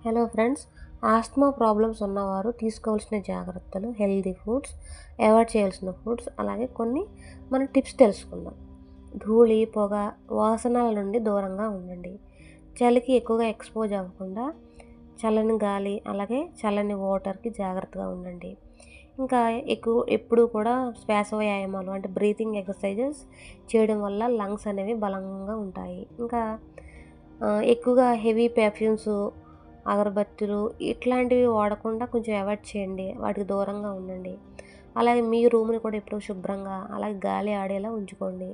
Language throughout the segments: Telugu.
హలో ఫ్రెండ్స్, ఆస్తమా ప్రాబ్లమ్స్ ఉన్నవారు తీసుకోవాల్సిన జాగ్రత్తలు, హెల్తీ ఫుడ్స్, అవాయిడ్ చేయాల్సిన ఫుడ్స్, అలాగే కొన్ని మన టిప్స్ తెలుసుకుందాం. ధూళి, పొగ, వాసనల నుండి దూరంగా ఉండండి. చలికి ఎక్కువగా ఎక్స్పోజ్ అవ్వకుండా చల్లని గాలి, అలాగే చల్లని వాటర్కి జాగ్రత్తగా ఉండండి. ఇంకా ఎప్పుడూ కూడా శ్వాస వ్యాయామాలు అంటే బ్రీతింగ్ ఎక్సర్సైజెస్ చేయడం వల్ల లంగ్స్ అనేవి బలంగా ఉంటాయి. ఇంకా ఎక్కువగా హెవీ పెర్ఫ్యూమ్స్, అగరబత్తులు ఇట్లాంటివి వాడకుండా కొంచెం అవాయిడ్ చేయండి. వాటికి దూరంగా ఉండండి. అలాగే మీ రూమ్‌ని కూడా ఎప్పుడూ శుభ్రంగా, అలాగే గాలి ఆడేలా ఉంచుకోండి.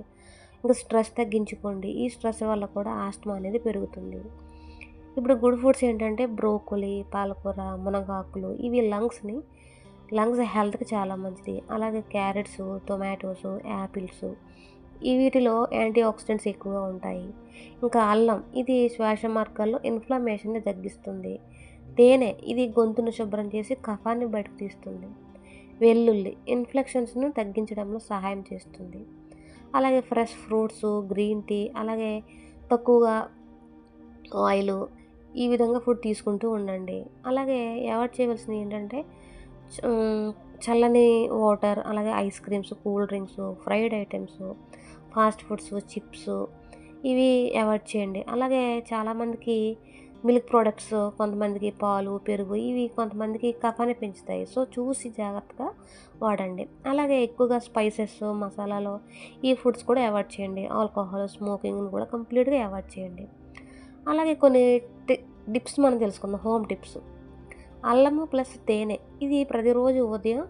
ఇంకా స్ట్రెస్ తగ్గించుకోండి. ఈ స్ట్రెస్ వల్ల కూడా ఆస్తమా అనేది పెరుగుతుంది. ఇప్పుడు గుడ్ ఫుడ్స్ ఏంటంటే బ్రోకొలి, పాలకూర, మునగాకులు ఇవి లంగ్స్ హెల్త్‌కి చాలా మంచిది. అలాగే క్యారెట్స్, టొమాటోస్, యాపిల్స్ వీటిలో యాంటీ ఆక్సిడెంట్స్ ఎక్కువగా ఉంటాయి. ఇంకా అల్లం ఇది శ్వాస మార్గాల్లో ఇన్‌ఫ్లమేషన్‌ని తగ్గిస్తుంది. తేనె ఇది గొంతును శుభ్రం చేసి కఫాన్ని బయటకు తీస్తుంది. వెల్లుల్లి ఇన్ఫెక్షన్స్‌ను తగ్గించడంలో సహాయం చేస్తుంది. అలాగే ఫ్రెష్ ఫ్రూట్స్, గ్రీన్ టీ, అలాగే తక్కువగా ఆయిలు ఈ విధంగా ఫుడ్ తీసుకుంటూ ఉండండి. అలాగే అవాయిడ్ చేయవలసినవి ఏంటంటే చల్లని వాటర్, అలాగే ice creams, cool drinks, fried items, fast foods, chips ఇవి అవాయిడ్ చేయండి. అలాగే చాలామందికి మిల్క్ ప్రొడక్ట్స్, కొంతమందికి పాలు, పెరుగు ఇవి కొంతమందికి కఫాన్ని పెంచుతాయి. సో చూసి జాగ్రత్తగా వాడండి. అలాగే ఎక్కువగా స్పైసెస్, మసాలాలు ఈ ఫుడ్స్ కూడా అవాయిడ్ చేయండి. ఆల్కహాల్, స్మోకింగ్‌ని కూడా కంప్లీట్‌గా అవాయిడ్ చేయండి. అలాగే కొన్ని టి టిప్స్ మనం తెలుసుకుందాం. Home tips. అల్లము ప్లస్ తేనె ఇది ప్రతిరోజు ఉదయం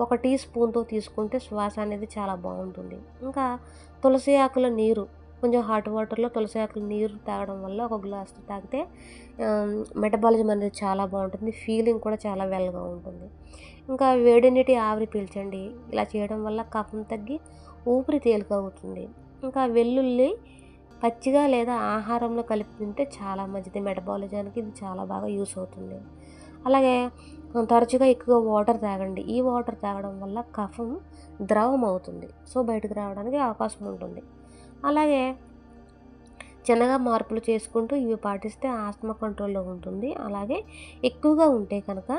ఒక టీ స్పూన్‌తో తీసుకుంటే శ్వాస అనేది చాలా బావుంటుంది. ఇంకా తులసి ఆకుల నీరు కొంచెం హాట్ వాటర్‌లో తులసి ఆకుల నీరు తాగడం వల్ల ఒక గ్లాస్ తాగితే మెటబాలిజం అనేది చాలా బావుంటుంది. ఫీలింగ్ కూడా చాలా వెల్‌గా ఉంటుంది. ఇంకా వేడి నీటి ఆవిరి పీల్చండి. ఇలా చేయడం వల్ల కఫం తగ్గి ఊపిరి తేలికవుతుంది. ఇంకా వెల్లుల్లి పచ్చిగా లేదా ఆహారంలో కలిపి తింటే చాలా మంచిది. మెటబాలిజానికి ఇది చాలా బాగా యూస్ అవుతుంది. అలాగే తరచుగా ఎక్కువ వాటర్ తాగండి. ఈ వాటర్ తాగడం వల్ల కఫం ద్రవం అవుతుంది. సో బయటకు రావడానికి అవకాశం ఉంటుంది. అలాగే చిన్నగా మార్పులు చేసుకుంటూ ఇవి పాటిస్తే ఆస్తమా కంట్రోల్‌లో ఉంటుంది. అలాగే ఎక్కువగా ఉంటే కనుక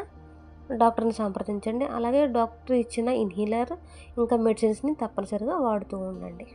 డాక్టర్‌ని సంప్రదించండి. అలాగే డాక్టర్ ఇచ్చిన ఇన్హేలర్ ఇంకా మెడిసిన్స్‌ని తప్పనిసరిగా వాడుతూ ఉండండి.